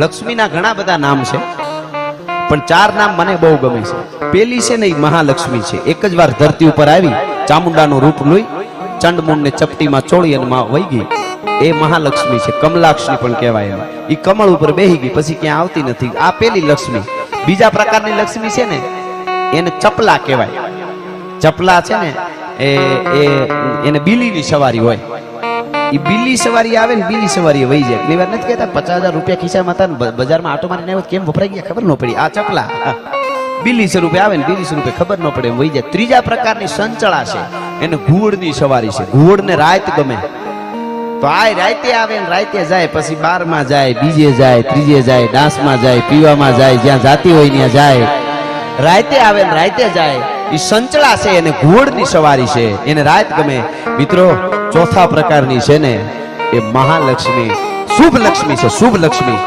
લક્ષ્મીના ઘણા બધા નામ છે, પણ 4 નામ મને બહુ ગમે છે. પેલી છે ને એ મહાલક્ષ્મી છે. એક જ વાર ધરતી ઉપર આવી, ચામુંડાનું રૂપ લઈ, ચંડમુંડને ચપટીમાં ચોળી અને માં વહી ગઈ. એ મહાલક્ષ્મી છે. કમલાક્ષી પણ કહેવાય. એ કમળ ઉપર બેહી ગઈ, પછી ક્યાં આવતી નથી. આ પેલી લક્ષ્મી. બીજા પ્રકારની લક્ષ્મી છે ને એને ચપલા કહેવાય. ચપલા છે ને એને બિલીની સવારી હોય. એ બિલ્લી સવારી આવે ને બિલ્લી સવારી વહી જાય. એટલી વાર નથી કહેતા 50,000 રૂપિયા ખિસ્સામાં હતા ને બજારમાં આટો મારીને આવ્યો કેમ વપરાઈ ગયા ખબર ન પડી. આ ચપલા બિલ્લી સ્વરૂપે આવે ને બિલ્લી સ્વરૂપે ખબર ન પડે વહી જાય. ત્રીજા પ્રકારની સંચળા છે, એને ઘુવડની સવારી છે. ઘુવડને રાત ગમે તો આ રાતે આવે ને રાતે જાય, પછી 12માં જાય, બીજે જાય, ત્રીજે જાય, ડાન્સમાં જાય, પીવામાં જાય, જ્યાં જાતી હોય ત્યાં જાય. રાતે આવે ને રાતે જાય. એ સંચળા છે, એને ઘોડની સવારી છે, એને રાત ગમે. મિત્રો, ચોથા પ્રકારની છે ને એ મહાલક્ષ્મી, શુભ લક્ષ્મી છે. શુભ લક્ષ્મી